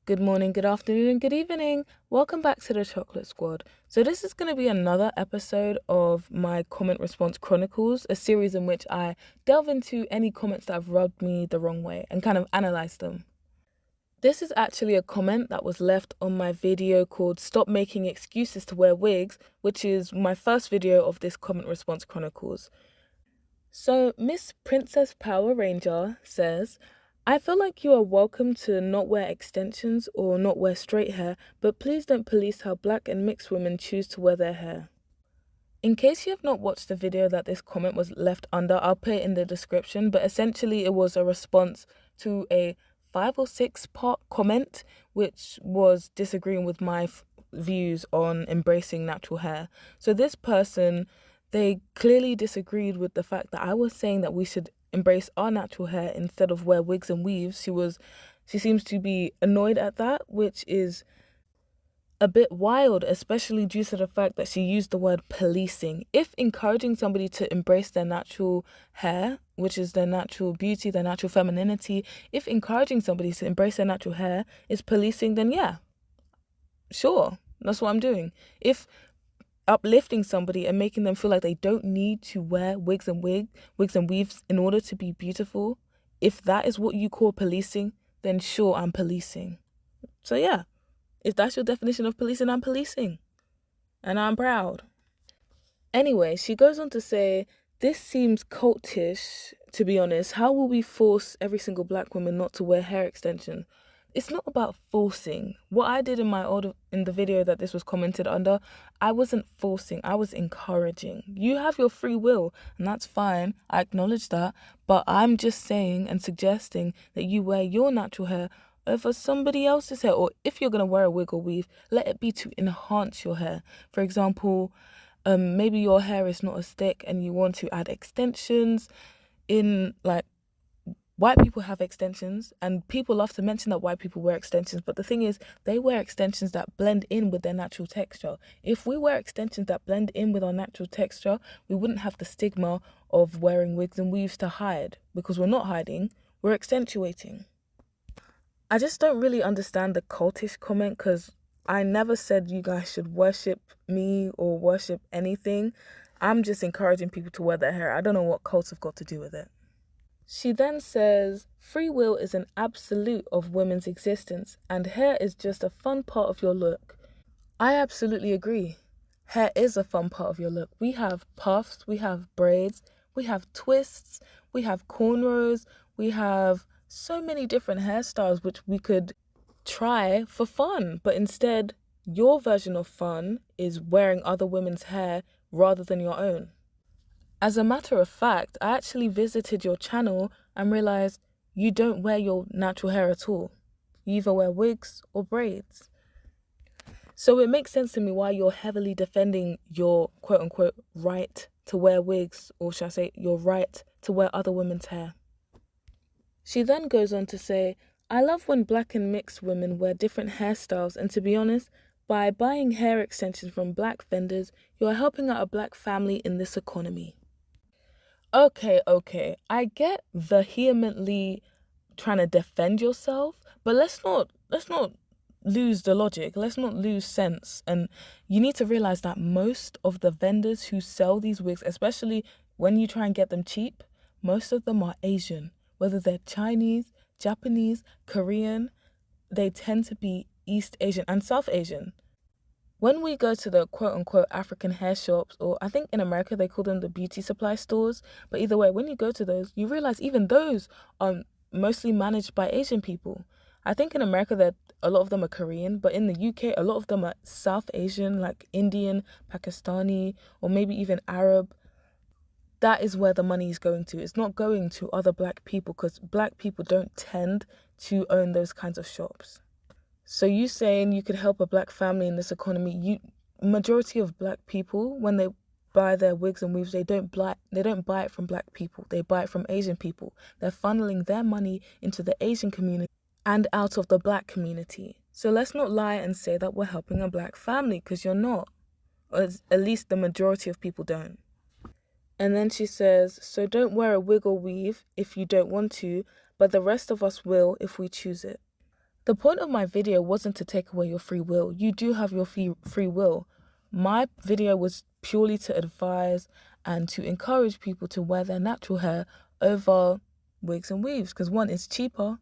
Good morning, good afternoon, and good evening. Welcome back to the Chocolate Squad. So this is going to be another episode of my comment response Chronicles, a series in which I delve into any comments that have rubbed me the wrong way and kind of analyze them. This is actually a comment that was left on my video called Stop Making Excuses to Wear Wigs, which is my first video of this comment response Chronicles. So Miss Princess Power Ranger says, I feel like you are welcome to not wear extensions or not wear straight hair, but please don't police how black and mixed women choose to wear their hair. In case you have not watched the video that this comment was left under, I'll put it in the description, but essentially it was a response to a 5 or 6 part comment, which was disagreeing with my views on embracing natural hair. So this person, they clearly disagreed with the fact that I was saying that we should embrace our natural hair instead of wear wigs and weaves. She seems to be annoyed at that, which is a bit wild, especially due to the fact that she used the word policing. If encouraging somebody to embrace their natural hair, which is their natural beauty, their natural femininity, if encouraging somebody to embrace their natural hair is policing, then yeah, sure, that's what I'm doing. If uplifting somebody and making them feel like they don't need to wear wigs and weaves in order to be beautiful, if that is what you call policing, then sure, I'm policing. So yeah, if that's your definition of policing, I'm policing. And I'm proud. Anyway, she goes on to say, this seems cultish, to be honest. How will we force every single black woman not to wear hair extensions? It's not about forcing. What I did in the video that this was commented under, I wasn't forcing, I was encouraging. You have your free will, and that's fine. I acknowledge that. But I'm just saying and suggesting that you wear your natural hair over somebody else's hair. Or if you're going to wear a wig or weave, let it be to enhance your hair. For example, maybe your hair is not as thick and you want to add extensions in, like, white people have extensions, and people love to mention that white people wear extensions, but the thing is, they wear extensions that blend in with their natural texture. If we wear extensions that blend in with our natural texture, we wouldn't have the stigma of wearing wigs and weaves to hide, because we're not hiding, we're accentuating. I just don't really understand the cultish comment, because I never said you guys should worship me or worship anything. I'm just encouraging people to wear their hair. I don't know what cults have got to do with it. She then says, free will is an absolute of women's existence, and hair is just a fun part of your look. I absolutely agree. Hair is a fun part of your look. We have puffs, we have braids, we have twists, we have cornrows, we have so many different hairstyles which we could try for fun, but instead, your version of fun is wearing other women's hair rather than your own. As a matter of fact, I actually visited your channel and realized you don't wear your natural hair at all. You either wear wigs or braids. So it makes sense to me why you're heavily defending your quote-unquote right to wear wigs, or should I say your right to wear other women's hair. She then goes on to say, I love when black and mixed women wear different hairstyles, and to be honest, by buying hair extensions from black vendors, you are helping out a black family in this economy. Okay, I get vehemently trying to defend yourself, but let's not lose the logic. Let's not lose sense. And you need to realize that most of the vendors who sell these wigs, especially when you try and get them cheap, most of them are Asian. Whether they're Chinese, Japanese, Korean, they tend to be East Asian and South Asian. When we go to the quote-unquote African hair shops, or I think in America they call them the beauty supply stores, but either way, when you go to those, you realize even those are mostly managed by Asian people. I think in America that a lot of them are Korean, but in the UK, a lot of them are South Asian, like Indian, Pakistani, or maybe even Arab. That is where the money is going to. It's not going to other black people, because black people don't tend to own those kinds of shops. So you saying you could help a black family in this economy? Majority of black people, when they buy their wigs and weaves, they don't buy it from black people. They buy it from Asian people. They're funneling their money into the Asian community and out of the black community. So let's not lie and say that we're helping a black family, because you're not. Or at least the majority of people don't. And then she says, so don't wear a wig or weave if you don't want to, but the rest of us will if we choose it. The point of my video wasn't to take away your free will. You do have your free will. My video was purely to advise and to encourage people to wear their natural hair over wigs and weaves. Because one, it's cheaper.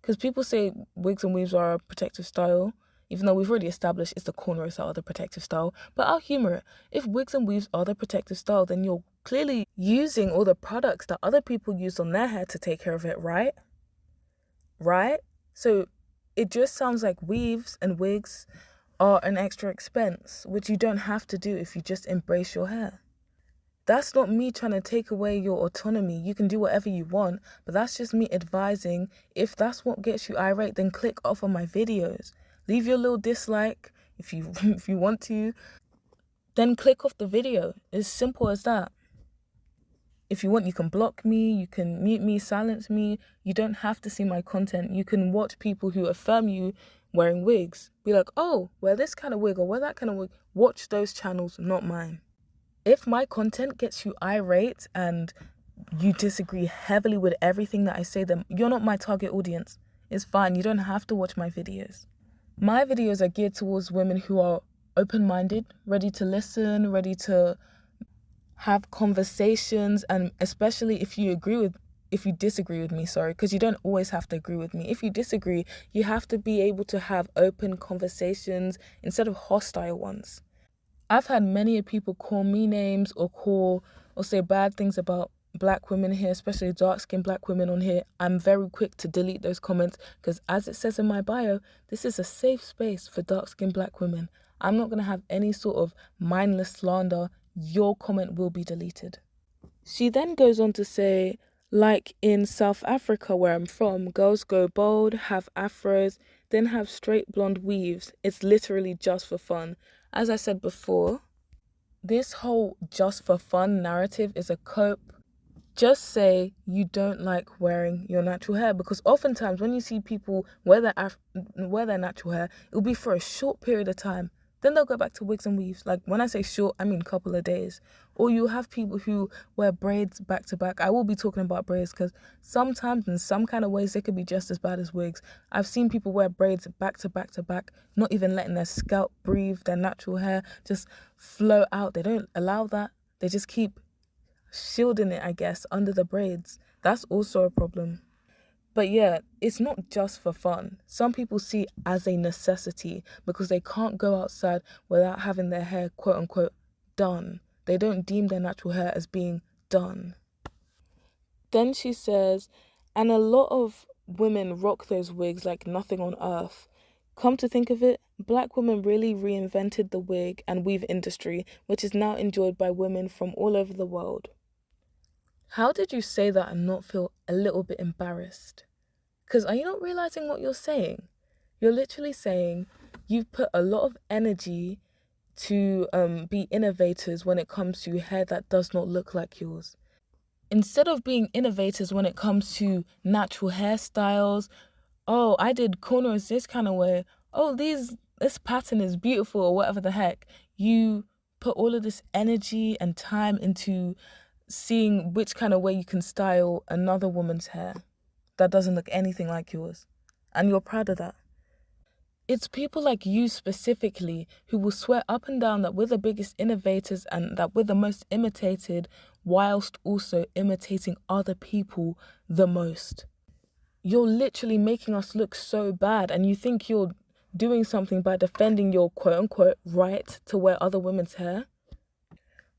Because people say wigs and weaves are a protective style, even though we've already established it's the cornrows that are the protective style. But I'll humor it. If wigs and weaves are the protective style, then you're clearly using all the products that other people use on their hair to take care of it, right? Right? So it just sounds like weaves and wigs are an extra expense, which you don't have to do if you just embrace your hair. That's not me trying to take away your autonomy. You can do whatever you want, but that's just me advising. If that's what gets you irate, then click off on my videos. Leave your little dislike if you if you want to. Then click off the video. It's simple as that. If you want, you can block me, you can mute me, silence me. You don't have to see my content. You can watch people who affirm you wearing wigs. Be like, oh, wear this kind of wig or wear that kind of wig. Watch those channels, not mine. If my content gets you irate and you disagree heavily with everything that I say, then you're not my target audience. It's fine. You don't have to watch my videos. My videos are geared towards women who are open-minded, ready to listen, ready to have conversations, and especially if you disagree with me, because you don't always have to agree with me. If you disagree, you have to be able to have open conversations instead of hostile ones. I've had many people call me names or say bad things about black women here, especially dark-skinned black women on here. I'm very quick to delete those comments because, as it says in my bio, this is a safe space for dark-skinned black women. I'm not going to have any sort of mindless slander. Your comment will be deleted. She then goes on to say, like in South Africa where I'm from, girls go bald, have afros, then have straight blonde weaves. It's literally just for fun. As I said before, this whole just for fun narrative is a cope. Just say you don't like wearing your natural hair, because oftentimes when you see people wear their natural hair, it'll be for a short period of time. Then they'll go back to wigs and weaves. Like, when I say short, I mean couple of days. Or you have people who wear braids back to back. I will be talking about braids because sometimes in some kind of ways they could be just as bad as wigs. I've seen people wear braids back to back to back, not even letting their scalp breathe, their natural hair just flow out. They don't allow that. They just keep shielding it, I guess, under the braids. That's also a problem. But yeah, it's not just for fun. Some people see it as a necessity because they can't go outside without having their hair, quote unquote, done. They don't deem their natural hair as being done. Then she says, and a lot of women rock those wigs like nothing on earth. Come to think of it, black women really reinvented the wig and weave industry, which is now enjoyed by women from all over the world. How did you say that and not feel a little bit embarrassed? Because are you not realizing what you're saying? You're literally saying you've put a lot of energy to be innovators when it comes to hair that does not look like yours. Instead of being innovators when it comes to natural hairstyles, oh, I did cornrows this kind of way, oh, this pattern is beautiful, or whatever the heck. You put all of this energy and time into seeing which kind of way you can style another woman's hair that doesn't look anything like yours. And you're proud of that. It's people like you specifically who will swear up and down that we're the biggest innovators and that we're the most imitated, whilst also imitating other people the most. You're literally making us look so bad, and you think you're doing something by defending your quote-unquote right to wear other women's hair.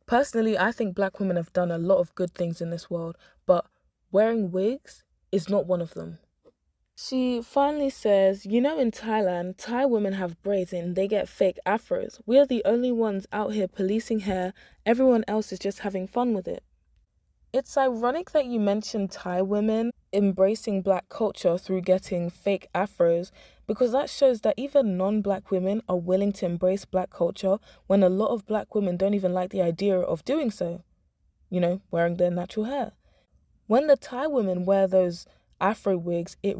Personally, I think black women have done a lot of good things in this world, but wearing wigs is not one of them. She finally says, you know, in Thailand, Thai women have braids and they get fake afros. We're the only ones out here policing hair. Everyone else is just having fun with it. It's ironic that you mentioned Thai women embracing black culture through getting fake afros, because that shows that even non-black women are willing to embrace black culture when a lot of black women don't even like the idea of doing so. You know, wearing their natural hair. When the Thai women wear those afro wigs, it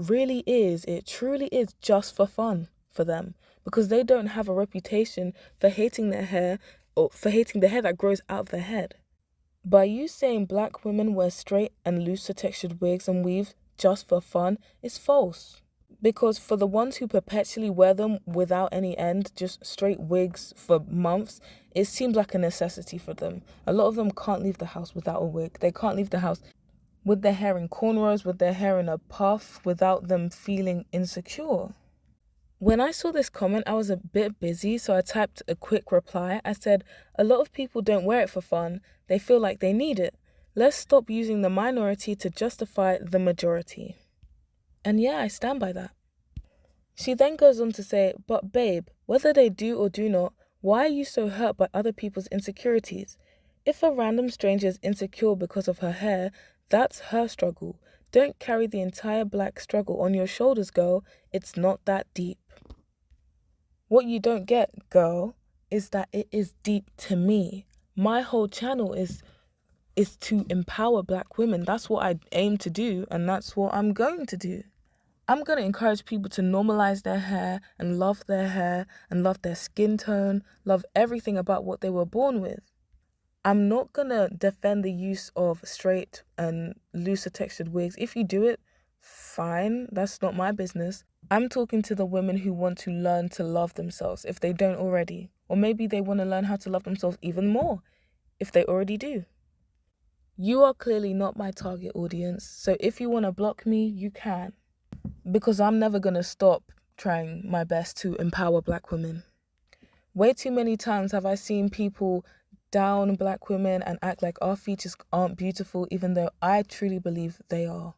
truly is just for fun for them, because they don't have a reputation for hating their hair or for hating the hair that grows out of their head. By you saying black women wear straight and looser textured wigs and weaves just for fun is false. Because for the ones who perpetually wear them without any end, just straight wigs for months, it seems like a necessity for them. A lot of them can't leave the house without a wig. They can't leave the house with their hair in cornrows, with their hair in a puff, without them feeling insecure. When I saw this comment, I was a bit busy, so I typed a quick reply. I said, a lot of people don't wear it for fun. They feel like they need it. Let's stop using the minority to justify the majority. And yeah, I stand by that. She then goes on to say, but babe, whether they do or do not, why are you so hurt by other people's insecurities? If a random stranger is insecure because of her hair, that's her struggle. Don't carry the entire black struggle on your shoulders, girl. It's not that deep. What you don't get, girl, is that it is deep to me. My whole channel is to empower black women. That's what I aim to do, and that's what I'm going to do. I'm going to encourage people to normalize their hair and love their skin tone, love everything about what they were born with. I'm not going to defend the use of straight and looser textured wigs. If you do it, fine. That's not my business. I'm talking to the women who want to learn to love themselves if they don't already. Or maybe they want to learn how to love themselves even more if they already do. You are clearly not my target audience. So if you want to block me, you can. Because I'm never going to stop trying my best to empower black women. Way too many times have I seen people down black women and act like our features aren't beautiful, even though I truly believe they are.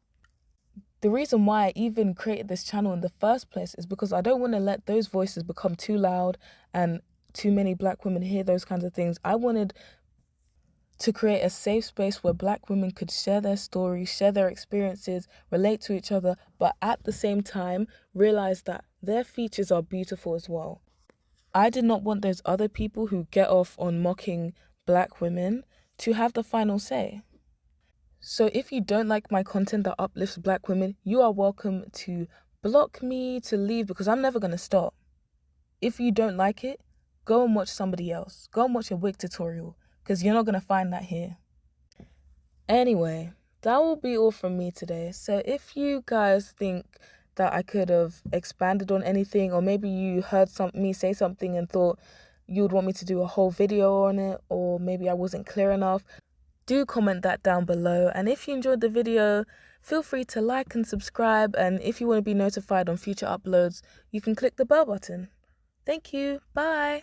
The reason why I even created this channel in the first place is because I don't want to let those voices become too loud and too many black women hear those kinds of things. I wanted to create a safe space where black women could share their stories, share their experiences, relate to each other, but at the same time, realize that their features are beautiful as well. I did not want those other people who get off on mocking black women to have the final say. So if you don't like my content that uplifts black women, you are welcome to block me, to leave, because I'm never going to stop. If you don't like it, go and watch somebody else. Go and watch a wig tutorial, because you're not going to find that here. Anyway, that will be all from me today. So if you guys think that I could have expanded on anything, or maybe you heard me say something and thought you would want me to do a whole video on it, or maybe I wasn't clear enough, do comment that down below. And if you enjoyed the video, feel free to like and subscribe. And if you want to be notified on future uploads, you can click the bell button. Thank you. Bye.